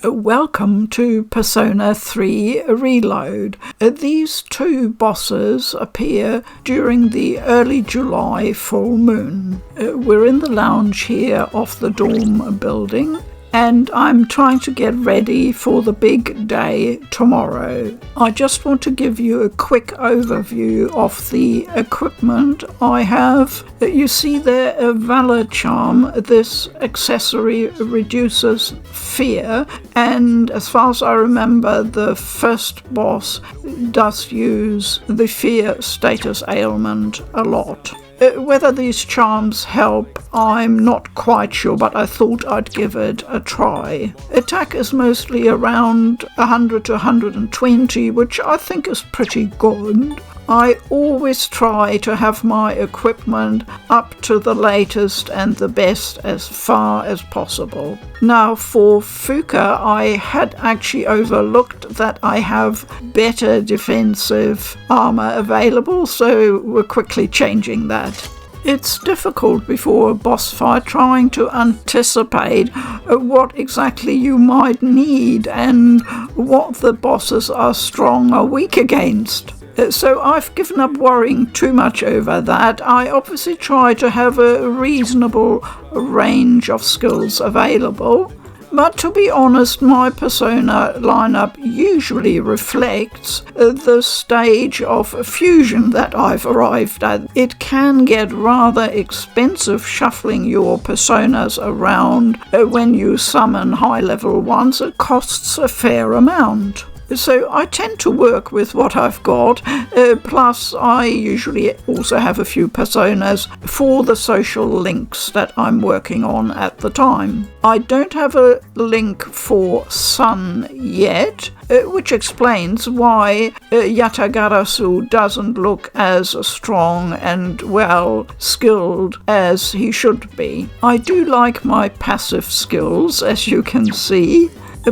Welcome to Persona 3 Reload. These two bosses appear during the early July full moon. We're in the lounge here off the dorm building, and I'm trying to get ready for the big day tomorrow. I just want to give you a quick overview of the equipment I have. You see there a Valor Charm. This accessory reduces fear, and as far as I remember, the first boss does use the fear status ailment a lot. Whether these charms help, I'm not quite sure, but I thought I'd give it a try. Attack is mostly around 100 to 120, which I think is pretty good. I always try to have my equipment up to the latest and the best as far as possible. Now for Fuka, I had actually overlooked that I have better defensive armor available, so we're quickly changing that. It's difficult before a boss fight trying to anticipate what exactly you might need and what the bosses are strong or weak against. So I've given up worrying too much over that. I obviously try to have a reasonable range of skills available. But to be honest, my Persona lineup usually reflects the stage of fusion that I've arrived at. It can get rather expensive shuffling your Personas around when you summon high-level ones. It costs a fair amount. So I tend to work with what I've got, plus I usually also have a few personas for the social links that I'm working on at the time. I don't have a link for Sun yet, which explains why Yatagarasu doesn't look as strong and well skilled as he should be. I do like my passive skills, as you can see,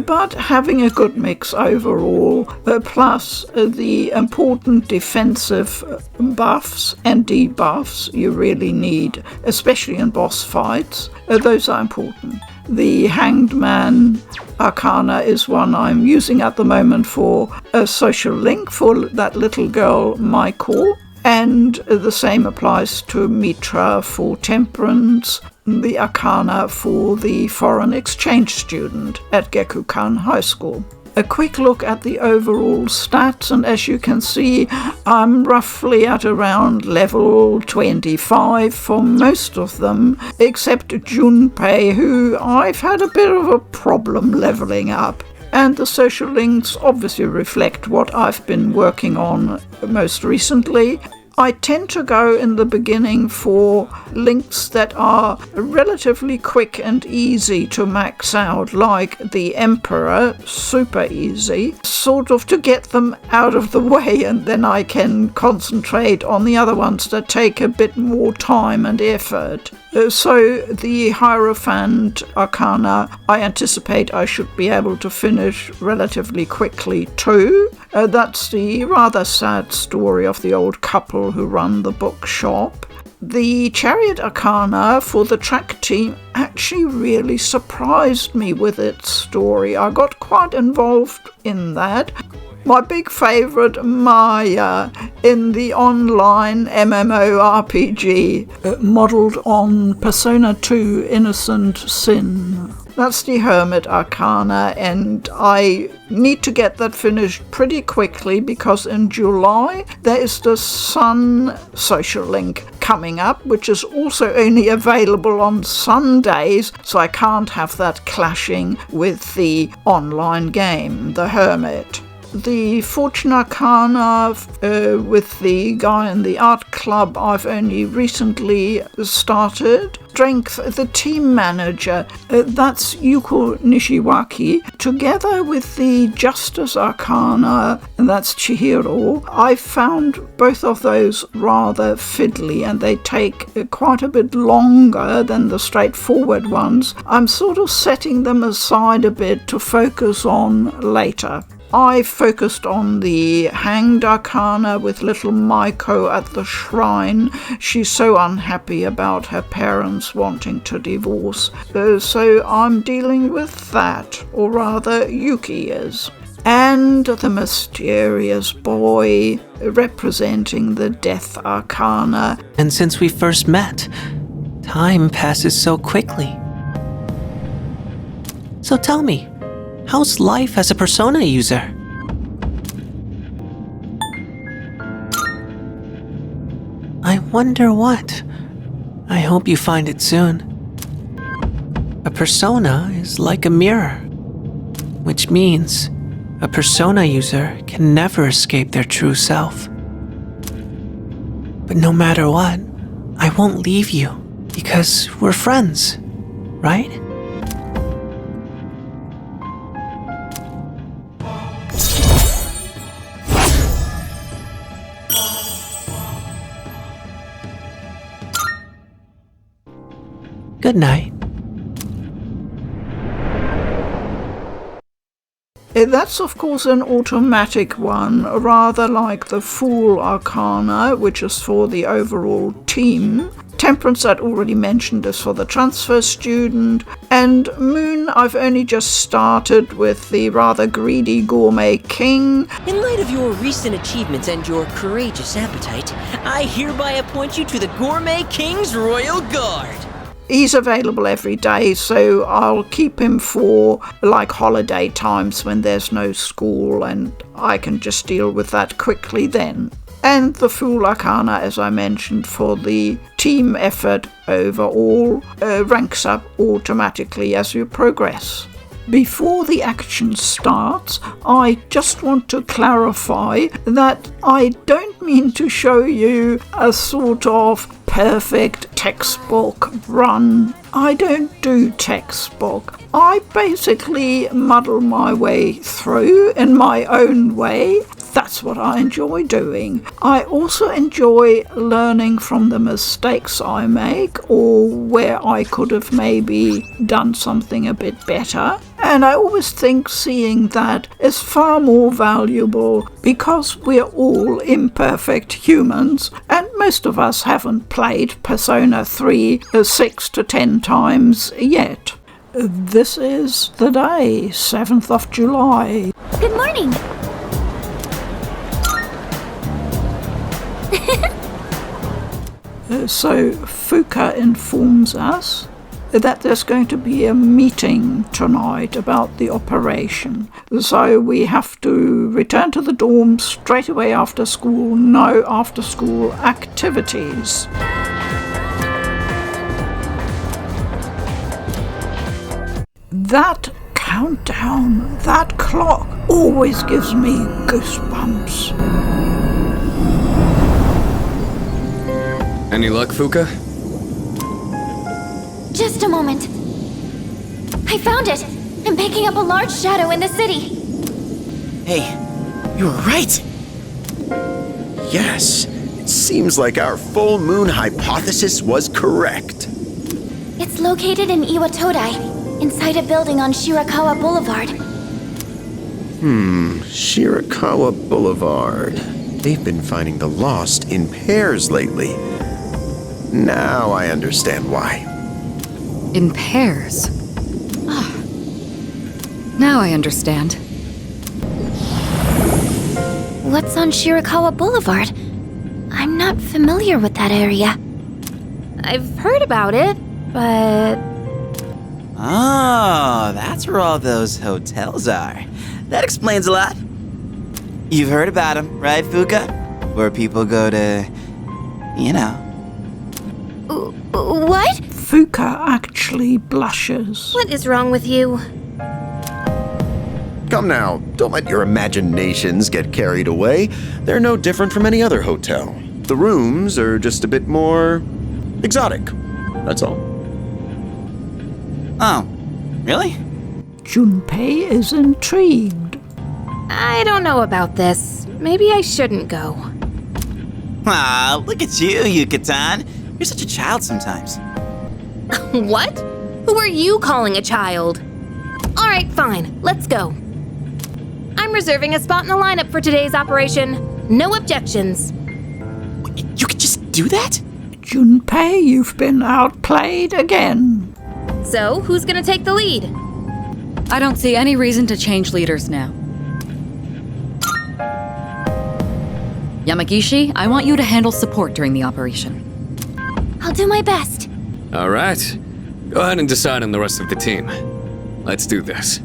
but having a good mix overall, plus the important defensive buffs and debuffs you really need, especially in boss fights, those are important. The Hanged Man Arcana is one I'm using at the moment for a social link for that little girl Maiko, and the same applies to Mitra for Temperance, the Arcana for the foreign exchange student at Gekukan High School. A quick look at the overall stats, and as you can see, I'm roughly at around level 25 for most of them, except Junpei, who I've had a bit of a problem leveling up. And the social links obviously reflect what I've been working on most recently. I tend to go in the beginning for links that are relatively quick and easy to max out, like the Emperor, super easy, sort of to get them out of the way, and then I can concentrate on the other ones that take a bit more time and effort. So the Hierophant Arcana, I anticipate I should be able to finish relatively quickly too. That's the rather sad story of the old couple who run the bookshop. The Chariot Arcana for the track team actually really surprised me with its story. I got quite involved in that. My big favourite, Maya, in the online MMORPG, modelled on Persona 2 Innocent Sin. That's the Hermit Arcana, and I need to get that finished pretty quickly because in July there is the Sun social link coming up, which is also only available on Sundays, so I can't have that clashing with the online game, the Hermit. The Fortune Arcana with the guy in the art club I've only recently started. Strength, the team manager, that's Yuko Nishiwaki, together with the Justice Arcana, and that's Chihiro. I found both of those rather fiddly, and they take quite a bit longer than the straightforward ones. I'm sort of setting them aside a bit to focus on later. I focused on the Hanged Arcana with little Maiko at the shrine. She's so unhappy about her parents wanting to divorce. So I'm dealing with that, or rather Yuki is. And the mysterious boy representing the Death Arcana. And since we first met, time passes so quickly. So tell me, how's life as a Persona user? I wonder what. I hope you find it soon. A persona is like a mirror, which means a Persona user can never escape their true self. But no matter what, I won't leave you because we're friends, right? Good night. That's of course an automatic one, rather like the Fool Arcana, which is for the overall team. Temperance, I'd already mentioned, is for the transfer student. And Moon, I've only just started with the rather greedy Gourmet King. In light of your recent achievements and your courageous appetite, I hereby appoint you to the Gourmet King's Royal Guard. He's available every day, so I'll keep him for like holiday times when there's no school, and I can just deal with that quickly then. And the Fool Arcana, as I mentioned, for the team effort overall, ranks up automatically as you progress. Before the action starts, I just want to clarify that I don't mean to show you a sort of perfect textbook run. I don't do textbook. I basically muddle my way through in my own way. That's what I enjoy doing. I also enjoy learning from the mistakes I make, or where I could have maybe done something a bit better. And I always think seeing that is far more valuable, because we're all imperfect humans, and most of us haven't played Persona 3 6 to 10 times yet. This is the day, 7th of July. Good morning. So Fuka informs us that there's going to be a meeting tonight about the operation. So we have to return to the dorm straight away after school. No after-school activities. That countdown, that clock, always gives me goosebumps. Any luck, Fuka? Just a moment. I found it! I'm picking up a large shadow in the city. Hey, you were right! Yes, it seems like our full moon hypothesis was correct. It's located in Iwatodai, inside a building on Shirakawa Boulevard. Shirakawa Boulevard. They've been finding the lost in pairs lately. Now I understand why. In pairs? Ah. Now I understand. What's on Shirakawa Boulevard? I'm not familiar with that area. I've heard about it, but... Oh, that's where all those hotels are. That explains a lot. You've heard about them, right, Fuka? Where people go to, you know. What? Fuka actually blushes. What is wrong with you? Come now, don't let your imaginations get carried away. They're no different from any other hotel. The rooms are just a bit more exotic, that's all. Oh, really? Junpei is intrigued. I don't know about this. Maybe I shouldn't go. Ah, look at you, Yucatan. You're such a child sometimes. What? Who are you calling a child? Alright, fine. Let's go. I'm I'm reserving a spot in the lineup for today's operation. No objections. You could just do that? Junpei, you've been outplayed again. So, who's gonna take the lead? I don't see any reason to change leaders now. Yamagishi, I want you to handle support during the operation. I'll do my best. All right. Go ahead and decide on the rest of the team. Let's do this.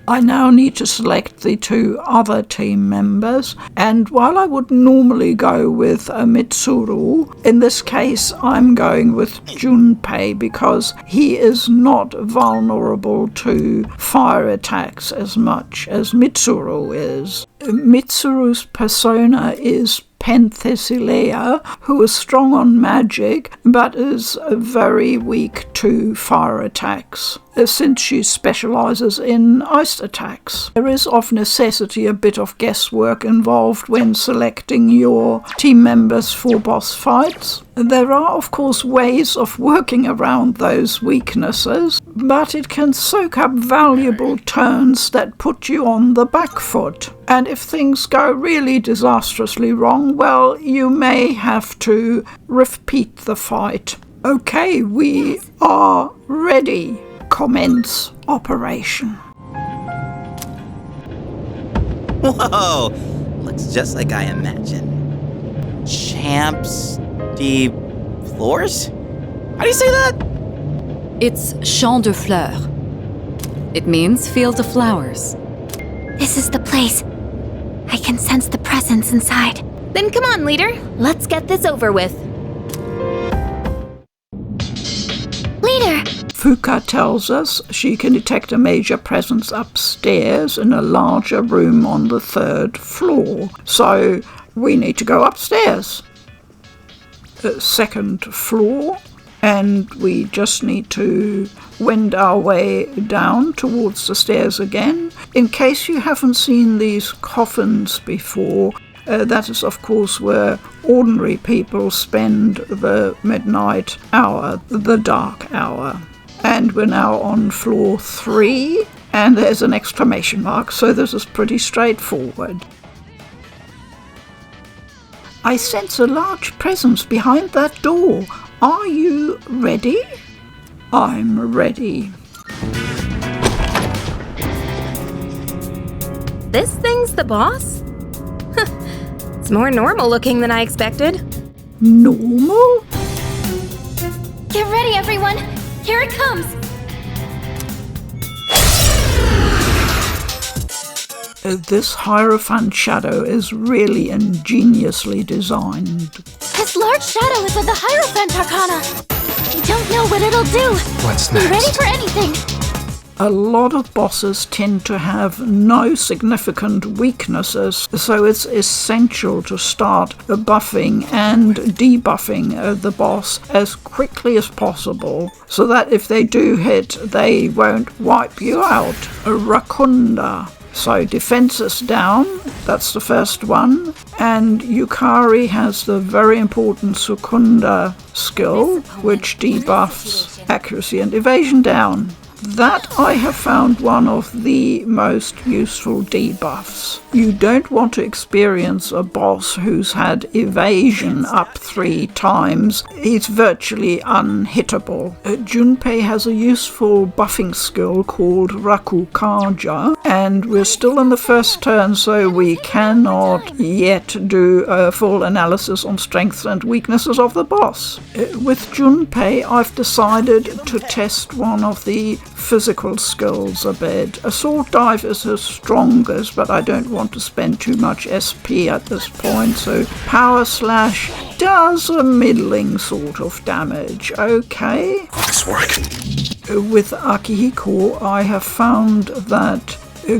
I now need to select the 2 other team members, and while I would normally go with Mitsuru, in this case I'm going with Junpei because he is not vulnerable to fire attacks as much as Mitsuru is. Mitsuru's persona is Penthesilea, who is strong on magic but is very weak to fire attacks, since she specialises in ice attacks. There is of necessity a bit of guesswork involved when selecting your team members for boss fights. There are of course ways of working around those weaknesses, but it can soak up valuable turns that put you on the back foot. And if things go really disastrously wrong, well, you may have to repeat the fight. Okay, we are ready. Commence operation. Whoa! Looks just like I imagined. Champs de floors? How do you say that? It's Champ de Fleurs. It means field of flowers. This is the place. I can sense the presence inside. Then come on, leader. Let's get this over with. Leader! Fuka tells us she can detect a major presence upstairs in a larger room on the 3rd floor. So we need to go upstairs. 2nd floor, and we just need to wend our way down towards the stairs again. In case you haven't seen these coffins before, that is of course where ordinary people spend the midnight hour, the dark hour. And we're now on floor 3, and there's an exclamation mark, so this is pretty straightforward. I sense a large presence behind that door. Are you ready? I'm ready. This thing's the boss? It's more normal looking than I expected. Normal? Get ready, everyone! Here it comes! This Hierophant shadow is really ingeniously designed. This large shadow is of the Hierophant Arcana. I don't know what it'll do. What's Be next? ready for anything. A lot of bosses tend to have no significant weaknesses, so it's essential to start buffing and debuffing the boss as quickly as possible, so that if they do hit, they won't wipe you out. Rakunda. So defense is down, that's the first one, and Yukari has the very important Sukunda skill, which debuffs accuracy and evasion down. That I have found one of the most useful debuffs. You don't want to experience a boss who's had evasion up 3 times. He's virtually unhittable. Junpei has a useful buffing skill called Rakukaja, and we're still in the first turn, so we cannot yet do a full analysis on strengths and weaknesses of the boss. With Junpei, I've decided to test one of the physical skills a bit. Assault Dive is his strongest, but I don't want to spend too much SP at this point, so Power Slash does a middling sort of damage. Okay. Will this work? With Akihiko, I have found that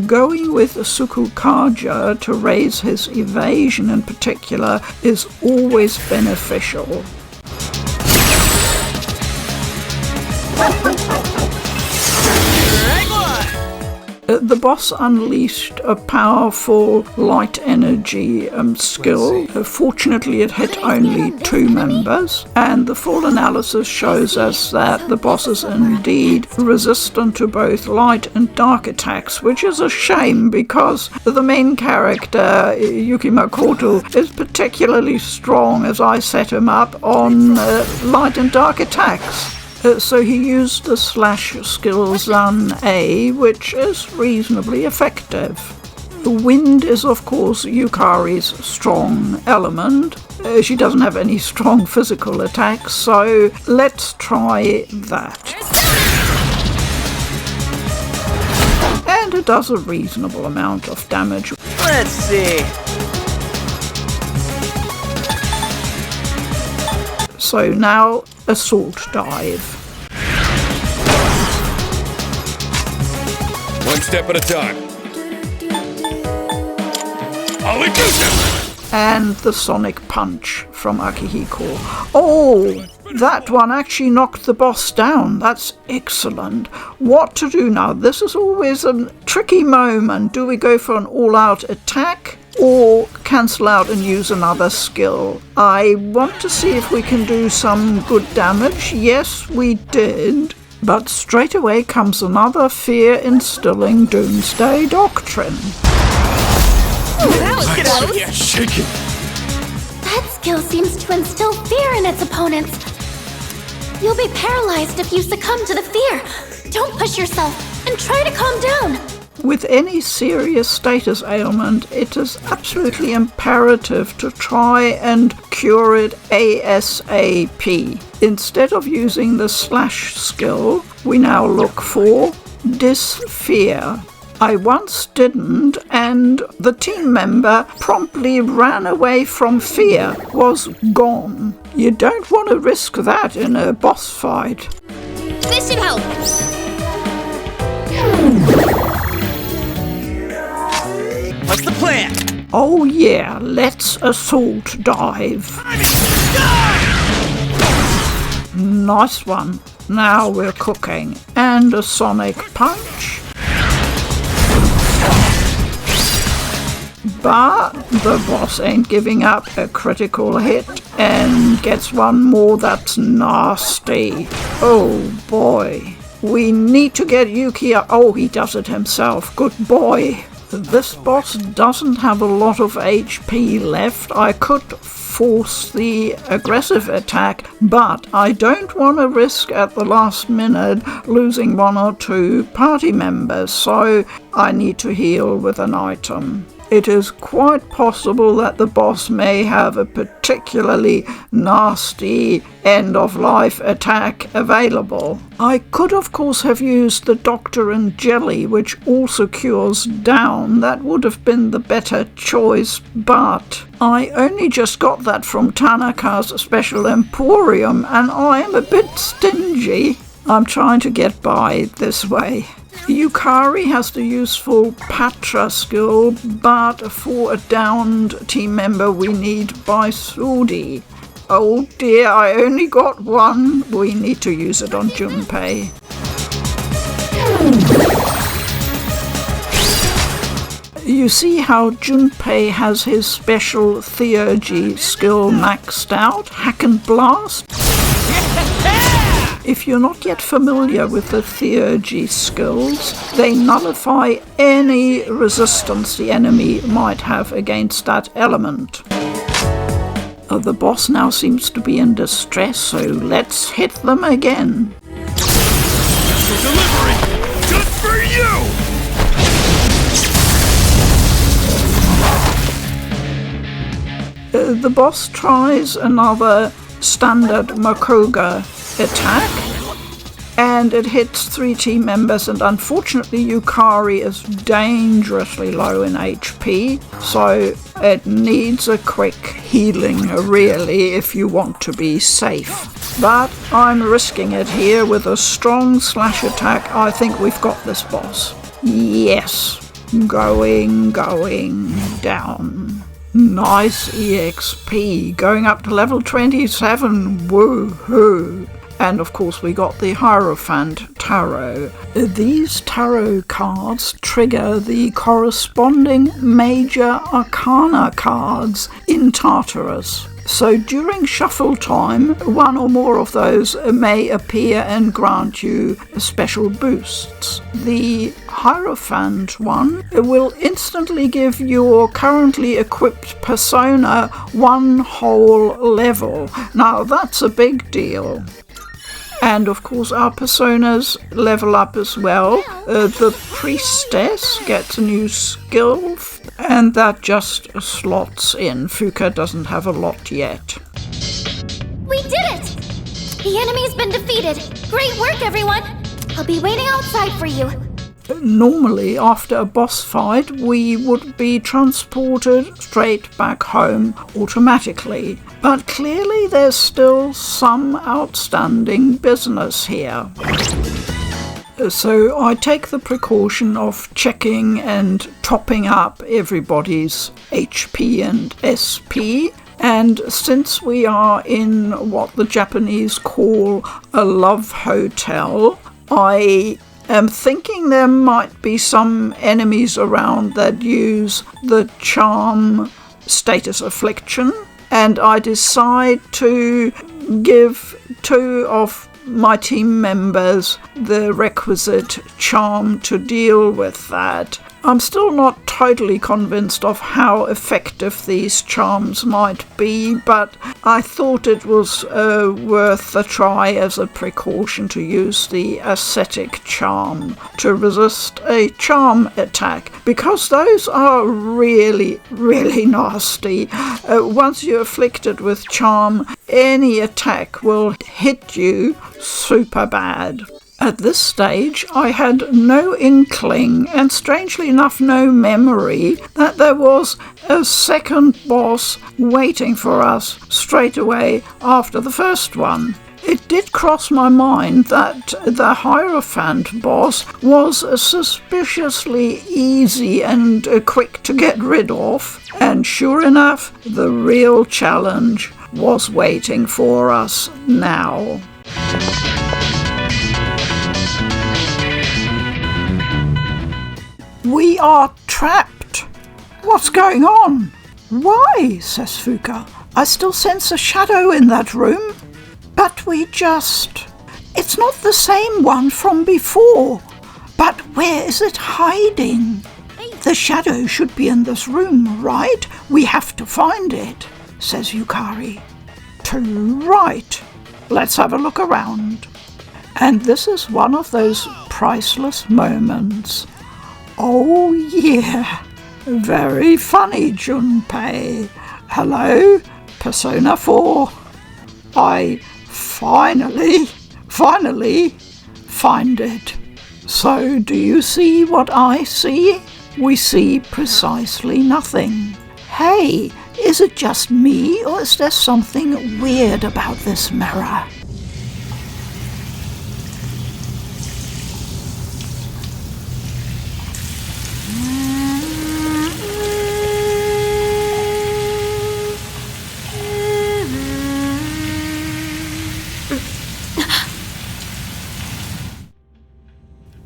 going with Sukukaja to raise his evasion in particular is always beneficial. The boss unleashed a powerful light energy skill. Fortunately, it hit only 2 members, and the full analysis shows us that the boss is indeed resistant to both light and dark attacks, which is a shame because the main character, Yuki Makoto, is particularly strong as I set him up on light and dark attacks. So he used the slash skill Zan A, which is reasonably effective. The wind is of course Yukari's strong element. She doesn't have any strong physical attacks, so let's try that. And it does a reasonable amount of damage. Let's see. So now, assault dive. One step at a time. And the sonic punch from Akihiko. Oh, that one actually knocked the boss down. That's excellent. What to do now? This is always a tricky moment. Do we go for an all-out attack or cancel out and use another skill? I want to see if we can do some good damage. Yes, we did. But straight away comes another fear-instilling doomsday doctrine. That was close. Yeah, shake it. That skill seems to instill fear in its opponents. You'll be paralyzed if you succumb to the fear. Don't push yourself and try to calm down. With any serious status ailment, it is absolutely imperative to try and cure it ASAP. Instead of using the slash skill, we now look for dysfear. I once didn't, and the team member promptly ran away from fear, was gone. You don't want to risk that in a boss fight. This should help. What's the plan? Oh yeah, let's assault dive. Nice one. Now we're cooking. And a sonic punch. But the boss ain't giving up. A critical hit and gets one more that's nasty. Oh boy. We need to get Yuki up. Oh, he does it himself. Good boy. This boss doesn't have a lot of HP left. I could force the aggressive attack, but I don't want to risk at the last minute losing 1 or 2 party members, so I need to heal with an item. It is quite possible that the boss may have a particularly nasty end-of-life attack available. I could of course have used the Doctor and Jelly, which also cures down. That would have been the better choice, but I only just got that from Tanaka's Special Emporium and I am a bit stingy. I'm trying to get by this way. Yukari has the useful Patra skill, but for a downed team member we need Baisudi. Oh dear, I only got one. We need to use it on Junpei. You see how Junpei has his special Theurgy skill maxed out? Hack and Blast? If you're not yet familiar with the Theurgy skills, they nullify any resistance the enemy might have against that element. The boss now seems to be in distress, so let's hit them again. Special delivery! Just for you! The boss tries another standard Makoga attack, and it hits 3 team members, and unfortunately Yukari is dangerously low in HP, so it needs a quick healing really if you want to be safe. But I'm risking it here with a strong slash attack. I think we've got this boss. Yes, going down. Nice EXP, going up to level 27, woohoo! And of course we got the Hierophant Tarot. These tarot cards trigger the corresponding major arcana cards in Tartarus. So during shuffle time, one or more of those may appear and grant you special boosts. The Hierophant one will instantly give your currently equipped persona one whole level. Now that's a big deal. And of course our personas level up as well. The Priestess gets a new skill, and that just slots in. Fuka doesn't have a lot yet. We did it! The enemy's been defeated. Great work, everyone! I'll be waiting outside for you. Normally, after a boss fight, we would be transported straight back home automatically. But clearly there's still some outstanding business here. So I take the precaution of checking and topping up everybody's HP and SP. And since we are in what the Japanese call a love hotel, I am thinking there might be some enemies around that use the charm status affliction, and I decide to give 2 of my team members the requisite charm to deal with that. I'm still not totally convinced of how effective these charms might be, but I thought it was worth a try as a precaution to use the ascetic charm to resist a charm attack, because those are really, really nasty. Once you're afflicted with charm, any attack will hit you super bad. At this stage, I had no inkling, and strangely enough no memory, that there was a second boss waiting for us straight away after the first one. It did cross my mind that the Hierophant boss was suspiciously easy and quick to get rid of, and sure enough, the real challenge was waiting for us now. We are trapped. What's going on? Why, says Fuka. I still sense a shadow in that room. But it's not the same one from before. But where is it hiding? The shadow should be in this room, right? We have to find it, says Yukari. Too right. Let's have a look around. And this is one of those priceless moments. Oh yeah, very funny, Junpei. Hello, Persona 4. I finally find it. So do you see what I see? We see precisely nothing. Hey, is it just me, or is there something weird about this mirror?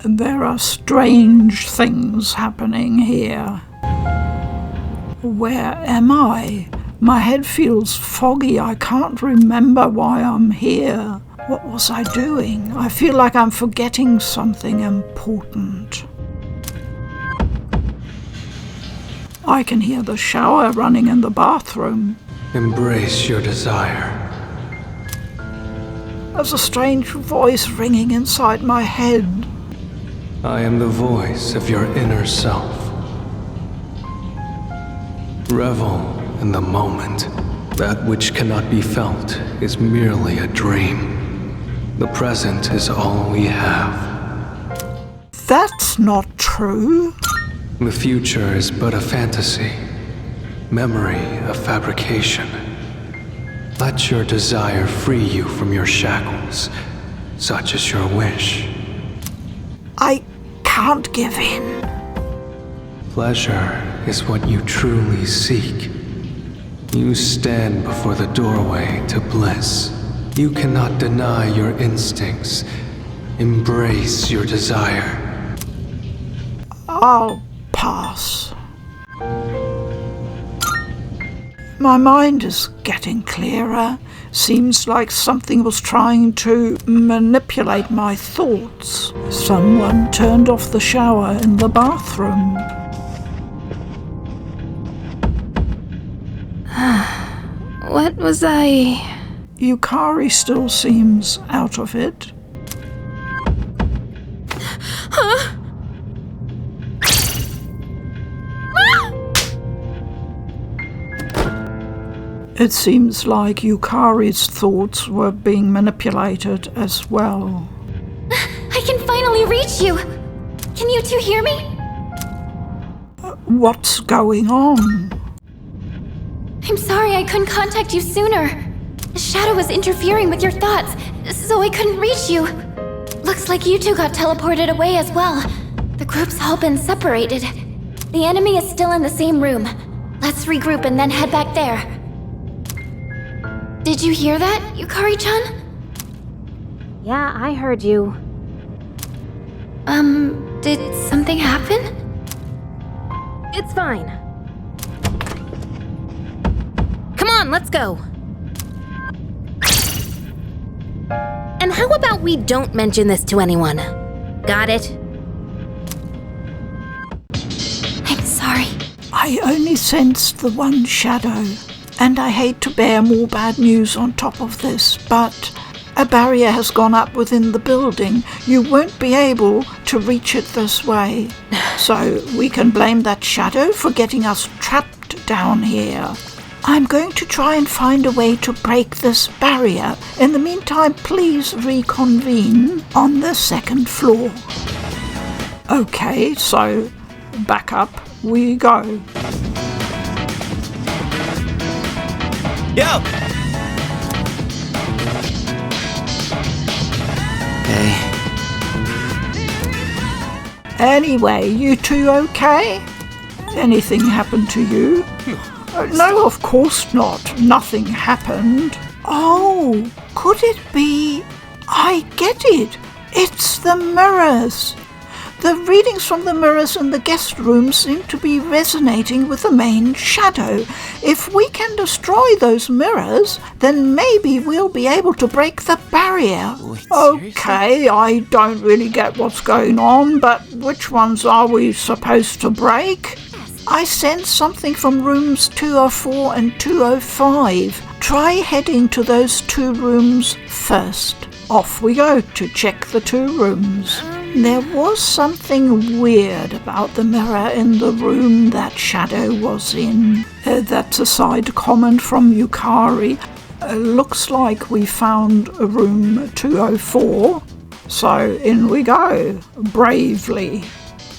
There are strange things happening here. Where am I? My head feels foggy. I can't remember why I'm here. What was I doing? I feel like I'm forgetting something important. I can hear the shower running in the bathroom. Embrace your desire. There's a strange voice ringing inside my head. I am the voice of your inner self. Revel in the moment. That which cannot be felt is merely a dream. The present is all we have. That's not true. The future is but a fantasy. Memory a fabrication. Let your desire free you from your shackles. Such is your wish. I can't give in. Pleasure is what you truly seek. You stand before the doorway to bliss. You cannot deny your instincts. Embrace your desire. I'll pass. My mind is getting clearer. Seems like something was trying to manipulate my thoughts. Someone turned off the shower in the bathroom. What was I... Yukari still seems out of it. Huh? It seems like Yukari's thoughts were being manipulated as well. I can finally reach you! Can you two hear me? What's going on? I'm sorry I couldn't contact you sooner. The shadow was interfering with your thoughts, so I couldn't reach you. Looks like you two got teleported away as well. The group's all been separated. The enemy is still in the same room. Let's regroup and then head back there. Did you hear that, Yukari-chan? Yeah, I heard you. Did something happen? It's fine. Come on, let's go. And how about we don't mention this to anyone? Got it? I'm sorry. I only sensed the one shadow, and I hate to bear more bad news on top of this, but a barrier has gone up within the building. You won't be able to reach it this way. So we can blame that shadow for getting us trapped down here. I'm going to try and find a way to break this barrier. In the meantime, please reconvene on the second floor. Okay, so back up we go. Yo! Hey. Anyway, you two okay? Anything happened to you? No, of course not. Nothing happened. Oh, could it be? I get it. It's the mirrors. The readings from the mirrors in the guest room seem to be resonating with the main shadow. If we can destroy those mirrors, then maybe we'll be able to break the barrier. Wait, okay, I don't really get what's going on, but which ones are we supposed to break? I sense something from rooms 204 and 205. Try heading to those two rooms first. Off we go to check the two rooms. There was something weird about the mirror in the room that Shadow was in. That's a side comment from Yukari. Looks like we found room 204. So in we go, bravely.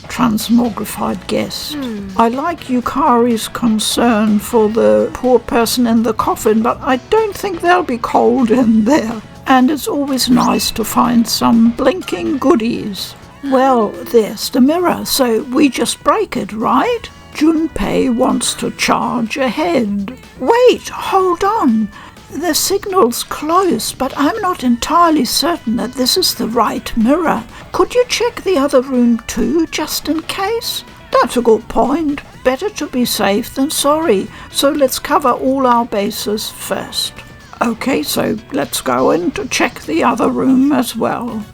Transmogrified guest. I like Yukari's concern for the poor person in the coffin, but I don't think they'll be cold in there. And it's always nice to find some blinking goodies. Well, there's the mirror, so we just break it, right? Junpei wants to charge ahead. Wait, hold on. The signal's close, but I'm not entirely certain that this is the right mirror. Could you check the other room too, just in case? That's a good point. Better to be safe than sorry. So let's cover all our bases first. Okay, so let's go and check the other room as well.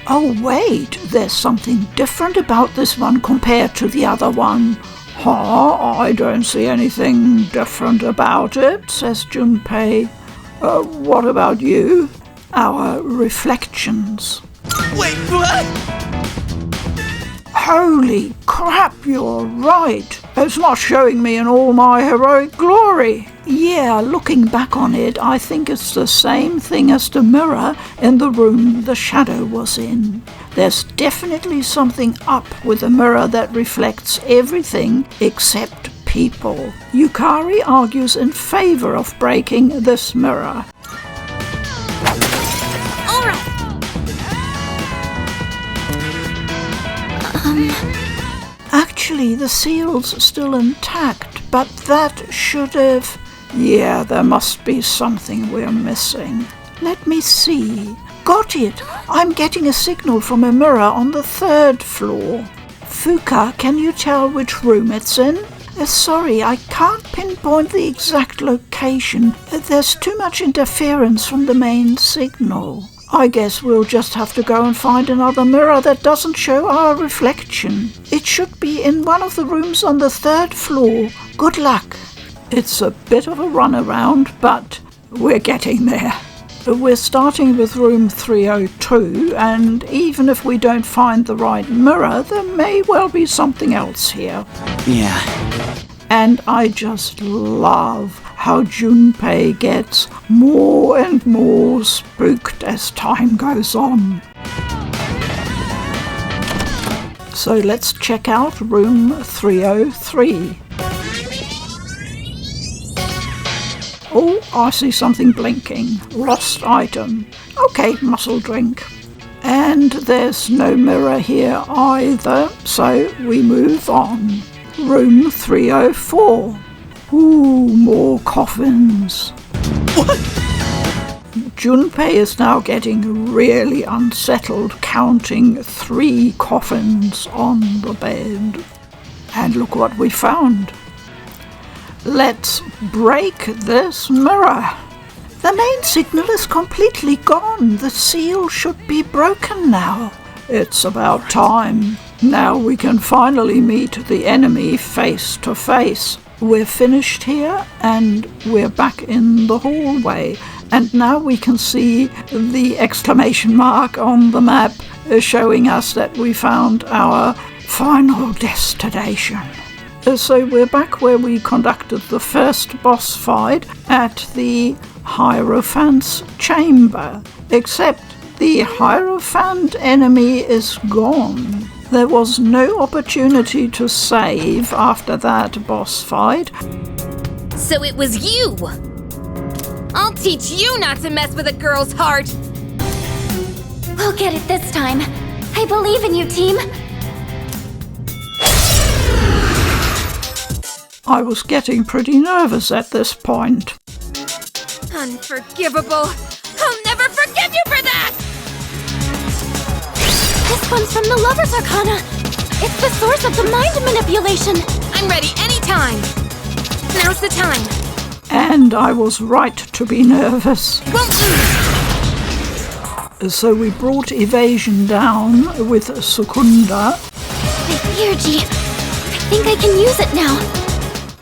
Oh wait, there's something different about this one compared to the other one. I don't see anything different about it, says Junpei. What about you? Our reflections. Wait, what? Holy crap, you're right. It's not showing me in all my heroic glory. Yeah, looking back on it, I think it's the same thing as the mirror in the room the shadow was in. There's definitely something up with the mirror that reflects everything except people. Yukari argues in favor of breaking this mirror. Actually, the seal's still intact, but that should have... Yeah, there must be something we're missing. Let me see. Got it! I'm getting a signal from a mirror on the 3rd floor. Fuka, can you tell which room it's in? Sorry, I can't pinpoint the exact location. There's too much interference from the main signal. I guess we'll just have to go and find another mirror that doesn't show our reflection. It should be in one of the rooms on the 3rd floor. Good luck. It's a bit of a runaround, but we're getting there. We're starting with room 302, and even if we don't find the right mirror, there may well be something else here. Yeah. And I just love how Junpei gets more and more spooked as time goes on. So let's check out room 303. Oh, I see something blinking. Lost item. Okay, muscle drink. And there's no mirror here either, so we move on. Room 304. Ooh, more coffins. What? Junpei is now getting really unsettled, counting 3 coffins on the bed. And look what we found. Let's break this mirror. The main signal is completely gone. The seal should be broken now. It's about time. Now we can finally meet the enemy face to face. We're finished here and we're back in the hallway. And now we can see the exclamation mark on the map showing us that we found our final destination. So we're back where we conducted the first boss fight at the Hierophant's chamber, except the Hierophant enemy is gone. There was no opportunity to save after that boss fight. So it was you! I'll teach you not to mess with a girl's heart! We'll get it this time. I believe in you, team. I was getting pretty nervous at this point. Unforgivable! I'll never forgive you for that! This one's from the Lover's Arcana. It's the source of the mind manipulation. I'm ready anytime. Now's the time. And I was right to be nervous. So we brought evasion down with Sukunda. My Theurgy. I think I can use it now.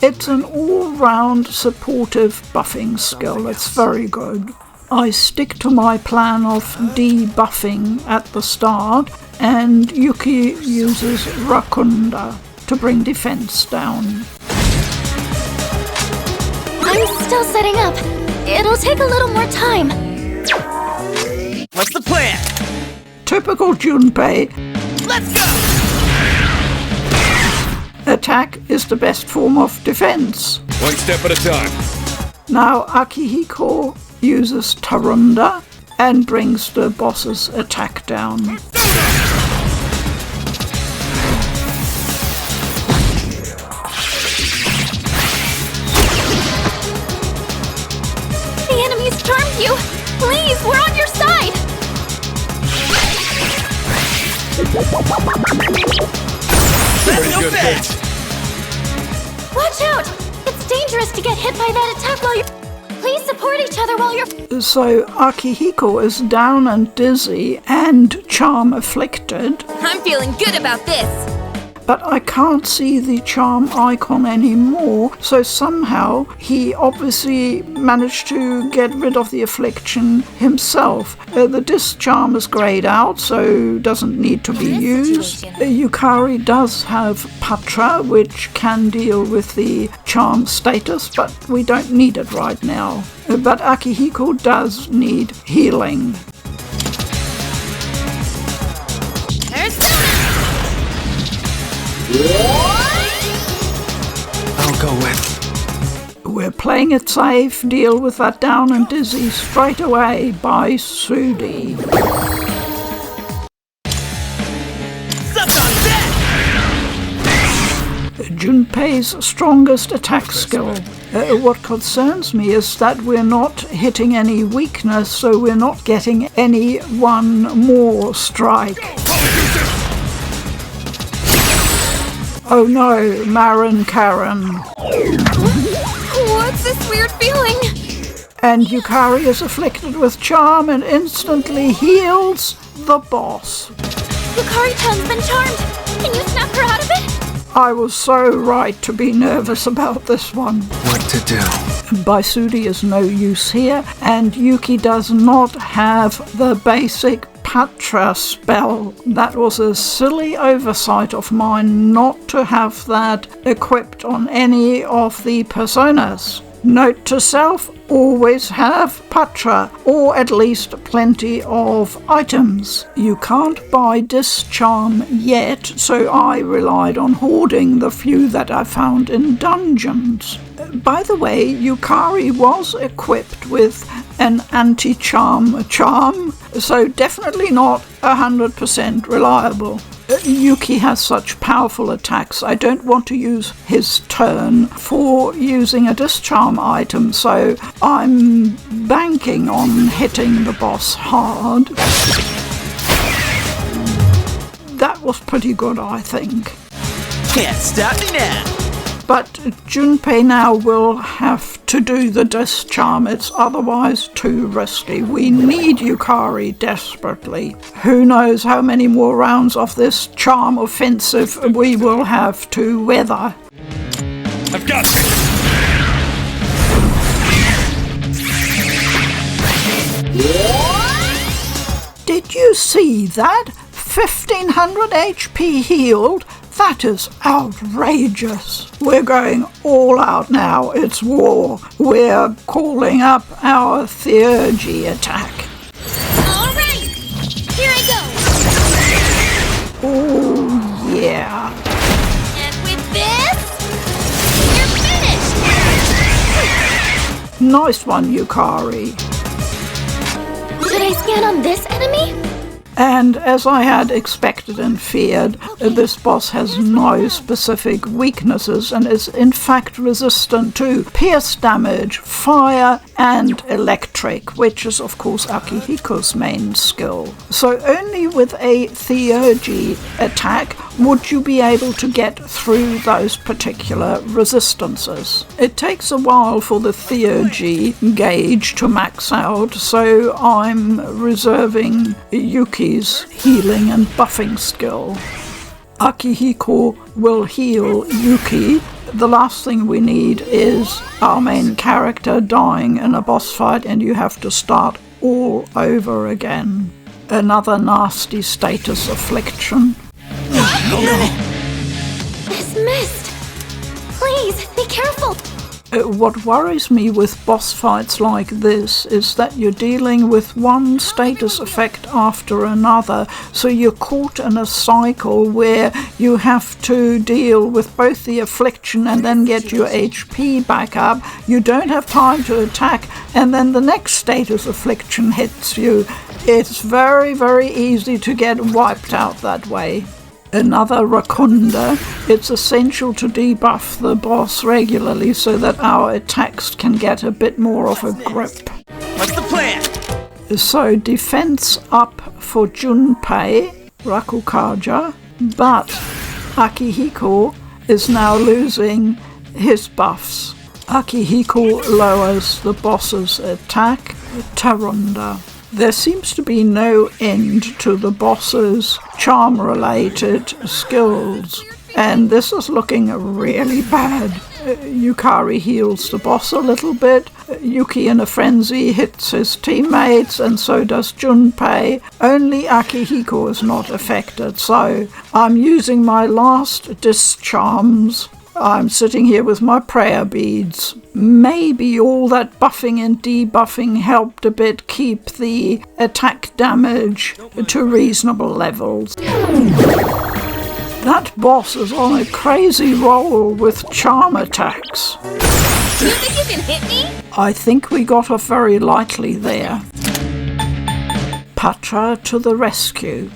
It's an all-round supportive buffing skill. It's very good. I stick to my plan of debuffing at the start, and Yuki uses Rakunda to bring defense down. I'm still setting up. It'll take a little more time. What's the plan? Typical Junpei. Let's go! Attack is the best form of defense. One step at a time. Now Akihiko uses Tarunda and brings the boss's attack down. The enemy's charmed you. Please, we're on your side. That's no fit! Watch out! It's dangerous to get hit by that attack while you're... Please support each other while you're... So Akihiko is down and dizzy and charm afflicted, I'm feeling good about this. but I can't see the charm icon anymore, so somehow he obviously managed to get rid of the affliction himself. The discharm is grayed out, so doesn't need to be used. Yukari does have Patra, which can deal with the charm status, but we don't need it right now. But Akihiko does need healing. I'll go with. We're playing it safe, deal with that down and dizzy straight away by Sudi. Sup on that! Junpei's strongest attack skill. What concerns me is that we're not hitting any weakness, so we're not getting any one more strike. Oh no, Marin Karen. What's this weird feeling? And Yukari is afflicted with charm and instantly heals the boss. Yukari-chan's been charmed. Can you snap her out of it? I was so right to be nervous about this one. What to do? Baisudi is no use here, and Yuki does not have the basic Patra spell. That was a silly oversight of mine not to have that equipped on any of the personas. Note to self, always have Patra, or at least plenty of items. You can't buy Discharm yet, so I relied on hoarding the few that I found in dungeons. By the way, Yukari was equipped with an anti-charm charm, so definitely not 100% reliable. Yuki has such powerful attacks, I don't want to use his turn for using a discharm item, so I'm banking on hitting the boss hard. That was pretty good, I think. Can't stop me now. But Junpei now will have to do the discharm, it's otherwise too risky. We need Yukari desperately. Who knows how many more rounds of this charm offensive we will have to weather. I've got you! Did you see that? 1500 HP healed? That is outrageous. We're going all out now. It's war. We're calling up our Theurgy attack. All right, here I go. Oh, yeah. And with this, you're finished. Nice one, Yukari. Should I scan on this enemy? And as I had expected and feared, this boss has no specific weaknesses and is in fact resistant to pierce damage, fire and electric, which is of course Akihiko's main skill. So only with a Theurgy attack would you be able to get through those particular resistances. It takes a while for the Theurgy gauge to max out, so I'm reserving Yuki's healing and buffing skill. Akihiko will heal Yuki. The last thing we need is our main character dying in a boss fight and you have to start all over again. Another nasty status affliction. Dismissed. Please, be careful. What worries me with boss fights like this is that you're dealing with one status effect after another, so you're caught in a cycle where you have to deal with both the affliction and then get your HP back up. You don't have time to attack, and then the next status affliction hits you. It's very, very easy to get wiped out that way. Another Rakunda, it's essential to debuff the boss regularly so that our attacks can get a bit more of a grip. What's the plan? So defense up for Junpei, Rakukaja, but Akihiko is now losing his buffs. Akihiko lowers the boss's attack, Tarunda. There seems to be no end to the boss's charm-related skills, and this is looking really bad. Yukari heals the boss a little bit, Yuki in a frenzy hits his teammates, and so does Junpei. Only Akihiko is not affected, so I'm using my last discharms. I'm sitting here with my prayer beads. Maybe all that buffing and debuffing helped a bit keep the attack damage to reasonable levels. That boss is on a crazy roll with charm attacks. Do you think you can hit me? I think we got off very lightly there. Patra to the rescue.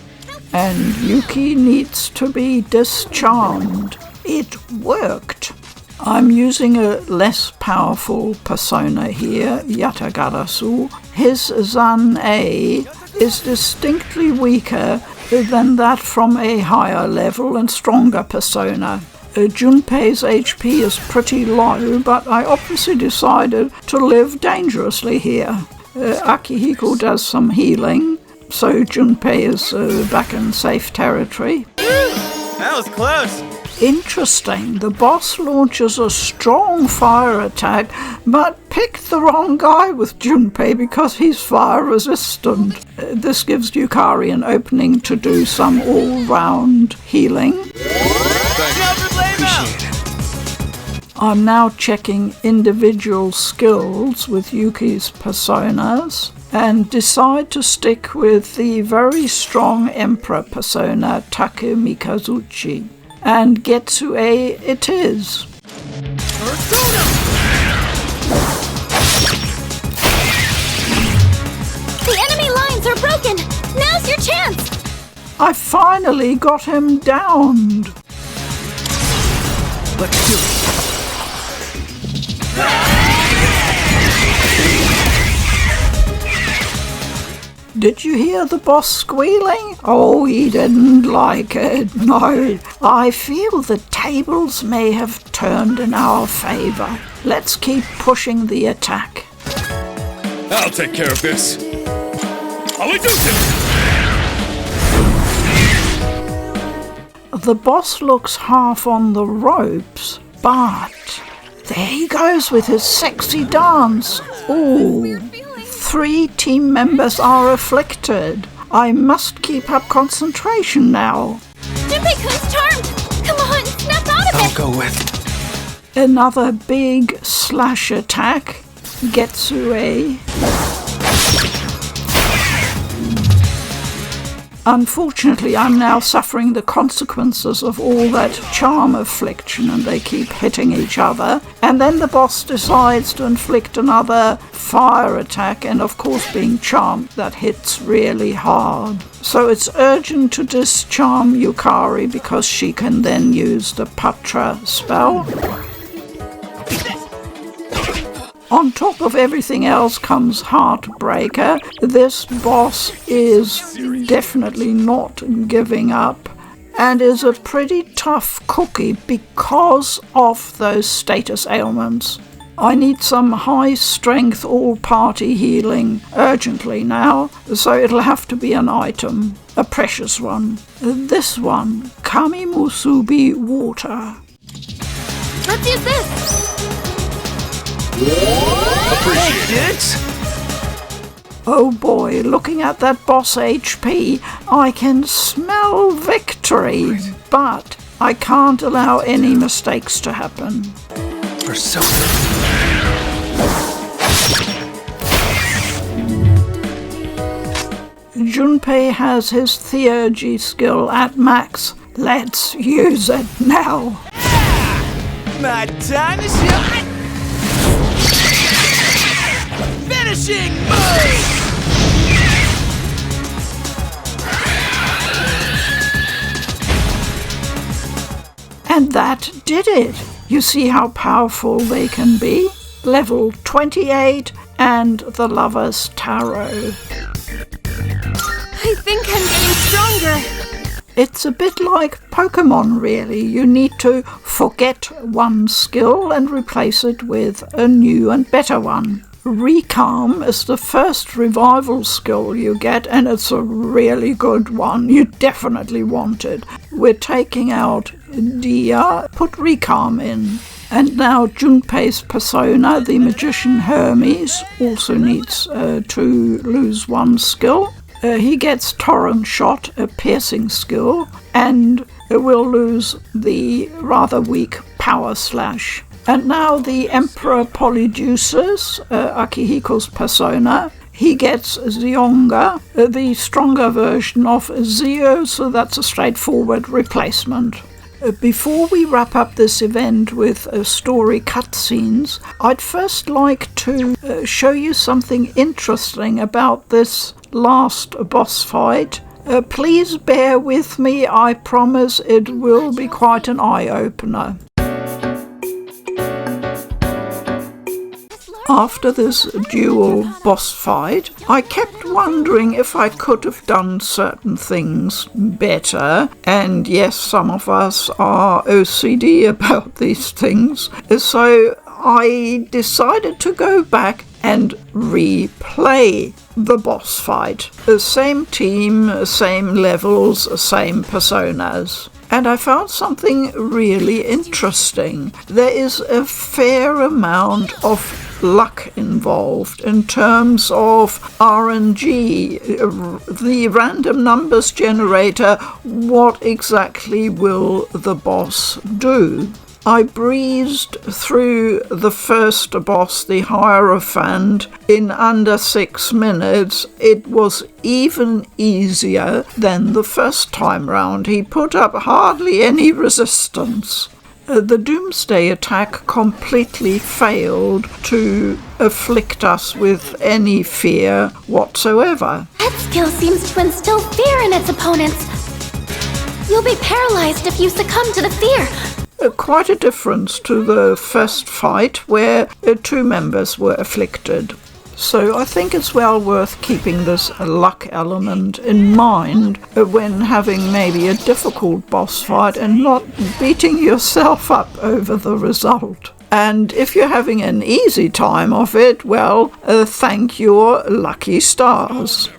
And Yuki needs to be discharmed. it worked. I'm using a less powerful persona here, Yatagarasu. His Zan A is distinctly weaker than that from a higher level and stronger persona. Junpei's HP is pretty low, but I obviously decided to live dangerously here. Akihiko does some healing, so Junpei is back in safe territory. That was close. Interesting, the boss launches a strong fire attack, but picked the wrong guy with Junpei because he's fire resistant. This gives Yukari an opening to do some all-round healing. I'm now checking individual skills with Yuki's personas and decide to stick with the very strong Emperor persona Take Mikazuchi. And Getsue it is. The enemy lines are broken! Now's your chance! I finally got him downed. Let's do it. Did you hear the boss squealing? Oh, he didn't like it. No, I feel the tables may have turned in our favor. Let's keep pushing the attack. I'll take care of this. I'll do it! The boss looks half on the ropes, but there he goes with his sexy dance. Ooh. 3 team members are afflicted. I must keep up concentration now. Junpei-kun's charmed! Come on, snap out of it! I'll go with. Another big slash attack. Getsue. Unfortunately, I'm now suffering the consequences of all that charm affliction, and they keep hitting each other. And then the boss decides to inflict another fire attack, and of course being charmed, that hits really hard. So it's urgent to discharm Yukari because she can then use the Patra spell. On top of everything else comes Heartbreaker. This boss is definitely not giving up and is a pretty tough cookie because of those status ailments. I need some high-strength all-party healing urgently now, so it'll have to be an item, a precious one. This one, Kamimusubi Water. Let's use this! Appreciate it. Oh boy, looking at that boss HP, I can smell victory, but I can't allow any mistakes to happen. Persona. Junpei has his theurgy skill at max. Let's use it now. My time is shot! Finishing move! And that did it. You see how powerful they can be? Level 28 and the Lover's Tarot. I think I'm getting stronger. It's a bit like Pokemon, really. You need to forget one skill and replace it with a new and better one. Recalm is the first revival skill you get, and it's a really good one. You definitely want it. We're taking out Dia, put Recalm in. And now Junpei's persona, the Magician Hermes, also needs to lose one skill. He gets Torrent Shot, a piercing skill, and will lose the rather weak Power Slash. And now the Emperor Polydeuces, Akihiko's persona, he gets Zionga, the stronger version of Zio, so that's a straightforward replacement. Before we wrap up this event with story cutscenes, I'd first like to show you something interesting about this last boss fight. Please bear with me, I promise it will be quite an eye-opener. After this dual boss fight, I kept wondering if I could have done certain things better, and yes, some of us are OCD about these things, so I decided to go back and replay the boss fight. The same team, same levels, same personas. And I found something really interesting. There is a fair amount of luck involved in terms of RNG, the random numbers generator. What exactly will the boss do? I breezed through the first boss, the Hierophant, in under 6 minutes. It was even easier than the first time round. He put up hardly any resistance. The Doomsday attack completely failed to afflict us with any fear whatsoever. That skill seems to instill fear in its opponents. You'll be paralyzed if you succumb to the fear. Quite a difference to the first fight where 2 members were afflicted. So I think it's well worth keeping this luck element in mind when having maybe a difficult boss fight and not beating yourself up over the result. And if you're having an easy time of it, well, thank your lucky stars.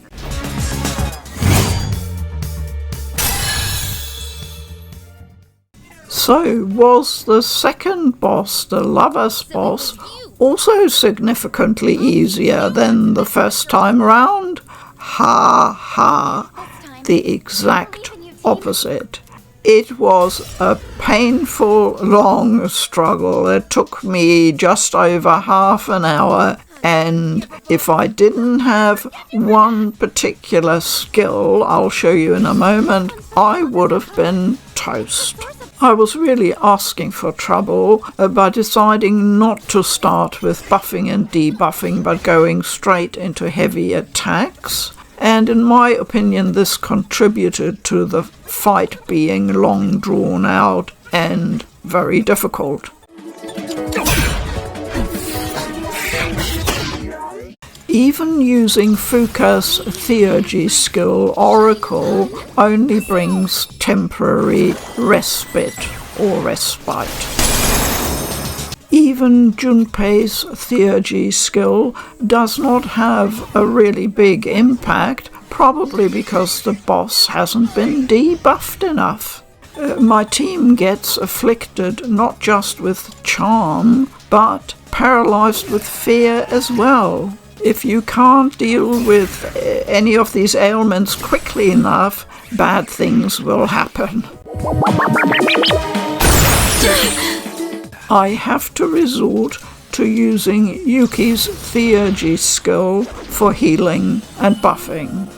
So, was the second boss, the Lover's boss, also significantly easier than the first time round? Ha ha, the exact opposite. It was a painful, long struggle. It took me just over half an hour, and if I didn't have one particular skill, I'll show you in a moment, I would have been toast. I was really asking for trouble by deciding not to start with buffing and debuffing, but going straight into heavy attacks. And in my opinion, this contributed to the fight being long drawn out and very difficult. Even using Fuka's theurgy skill, Oracle only brings temporary respite or respite. Even Junpei's theurgy skill does not have a really big impact, probably because the boss hasn't been debuffed enough. My team gets afflicted not just with charm, but paralyzed with fear as well. If you can't deal with any of these ailments quickly enough, bad things will happen. I have to resort to using Yuki's theurgy skill for healing and buffing.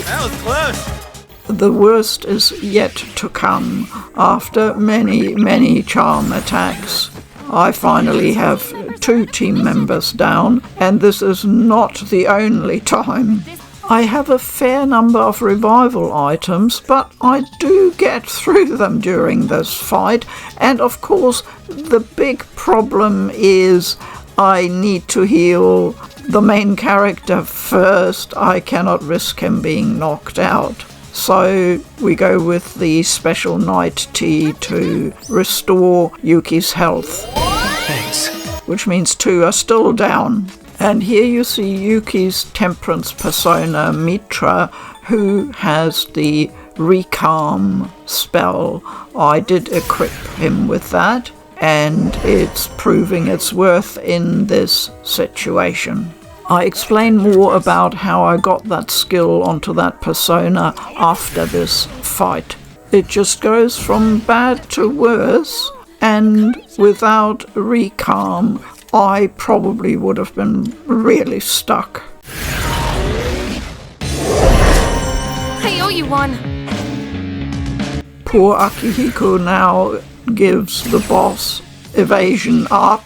That was close! The worst is yet to come. After many charm attacks, I finally have 2 team members down, and this is not the only time. I have a fair number of revival items, but I do get through them during this fight, and of course the big problem is I need to heal the main character first. I cannot risk him being knocked out. So we go with the special night tea to restore Yuki's health. Thanks. Which means 2 are still down. And here you see Yuki's temperance persona, Mitra, who has the Recalm spell. I did equip him with that, and it's proving its worth in this situation. I explain more about how I got that skill onto that persona after this fight. It just goes from bad to worse, and without Recalm, I probably would have been really stuck. I owe you one. Poor Akihiko now gives the boss evasion up,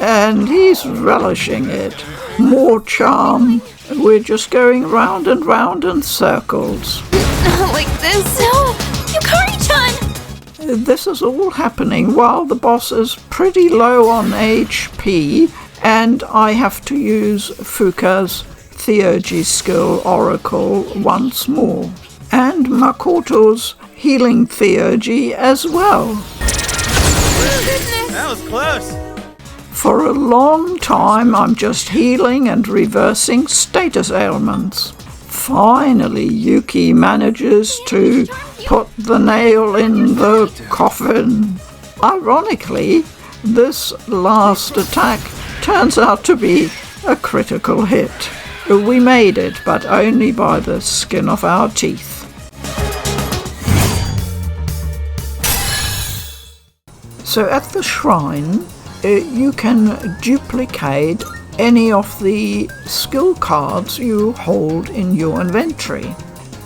and he's relishing it. More charm, We're just going round and round in circles. Not like this. No! Yukari-chan! This is all happening while the boss is pretty low on HP, and I have to use Fuka's Theurgy skill Oracle once more, and Makoto's healing Theurgy as well. That was close. For a long time I'm just healing and reversing status ailments. Finally, Yuki manages to put the nail in the coffin. Ironically, this last attack turns out to be a critical hit. We made it, but only by the skin of our teeth. So at the shrine, you can duplicate any of the skill cards you hold in your inventory.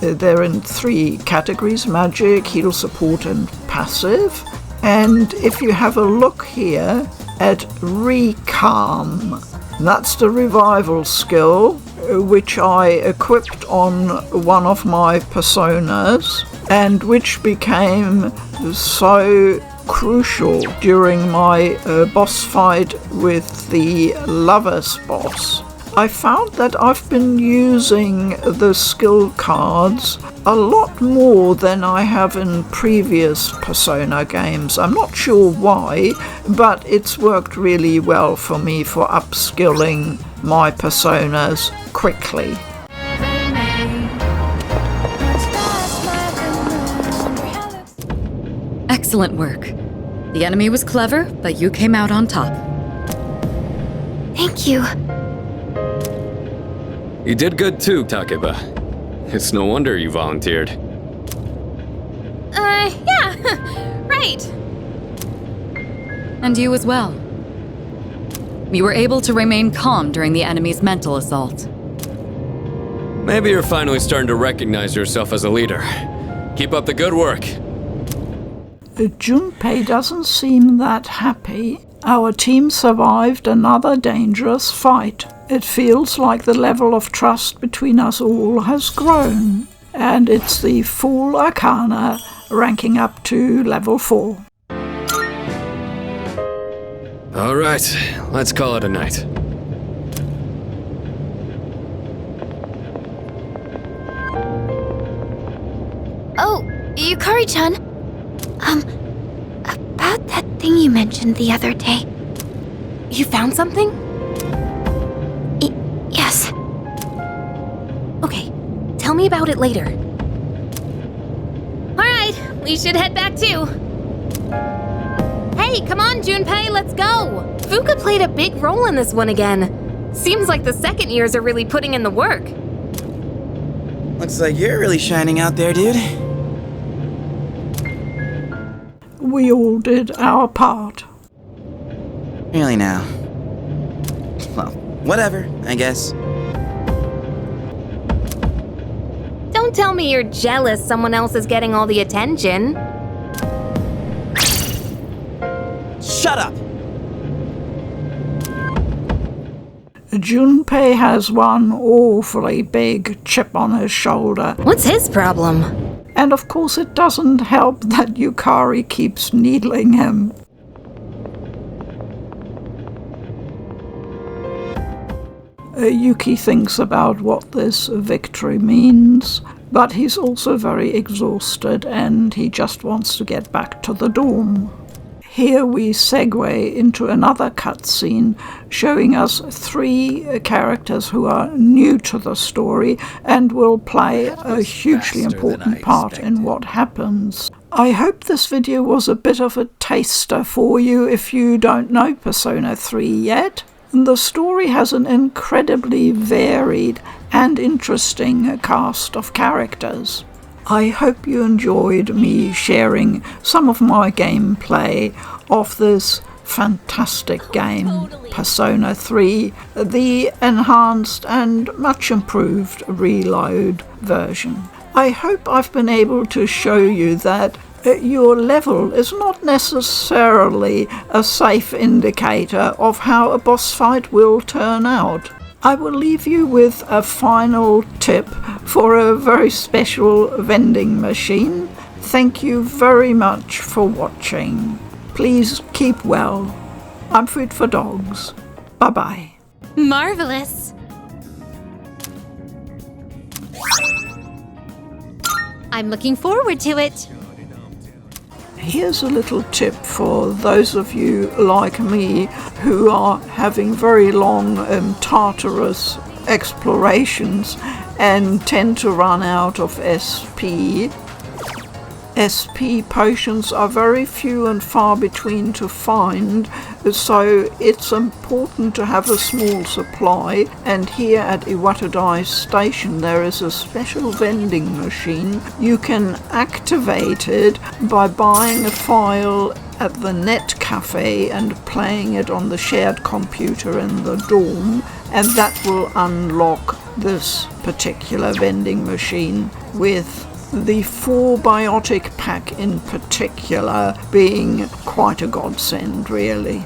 They're in 3 categories: magic, heal, support and passive. And if you have a look here at Recalm, that's the revival skill which I equipped on one of my personas and which became so crucial during my boss fight with the Lovers boss. I found that I've been using the skill cards a lot more than I have in previous Persona games. I'm not sure why, but it's worked really well for me for upskilling my personas quickly. Excellent work. The enemy was clever, but you came out on top. Thank you. You did good too, Takeba. It's no wonder you volunteered. Yeah, right. And you as well. You were able to remain calm during the enemy's mental assault. Maybe you're finally starting to recognize yourself as a leader. Keep up the good work. Junpei doesn't seem that happy. Our team survived another dangerous fight. It feels like the level of trust between us all has grown, and it's the Fool Arcana ranking up to level 4. All right, let's call it a night. Oh, Yukari-chan. About that thing you mentioned the other day. You found something? Yes. Okay, tell me about it later. Alright, we should head back too. Hey, come on, Junpei, let's go! Fuka played a big role in this one again. Seems like the second years are really putting in the work. Looks like you're really shining out there, dude. We all did our part. Really now. Well, whatever, I guess. Don't tell me you're jealous someone else is getting all the attention. Shut up! Junpei has one awfully big chip on his shoulder. What's his problem? And of course it doesn't help that Yukari keeps needling him. Yuki thinks about what this victory means, but he's also very exhausted and he just wants to get back to the dorm. Here we segue into another cutscene showing us 3 characters who are new to the story and will play a hugely important part in what happens. I hope this video was a bit of a taster for you if you don't know Persona 3 yet. The story has an incredibly varied and interesting cast of characters. I hope you enjoyed me sharing some of my gameplay of this fantastic game, Persona 3, the enhanced and much improved Reload version. I hope I've been able to show you that your level is not necessarily a safe indicator of how a boss fight will turn out. I will leave you with a final tip for a very special vending machine. Thank you very much for watching. Please keep well. I'm Food for Dogs. Bye-bye. Marvelous. I'm looking forward to it. Here's a little tip for those of you like me who are having very long Tartarus explorations and tend to run out of SP. SP potions are very few and far between to find, so it's important to have a small supply, and here at Iwatadai Station there is a special vending machine. You can activate it by buying a file at the Net Cafe and playing it on the shared computer in the dorm, and that will unlock this particular vending machine, with the 4-biotic pack in particular being quite a godsend, really.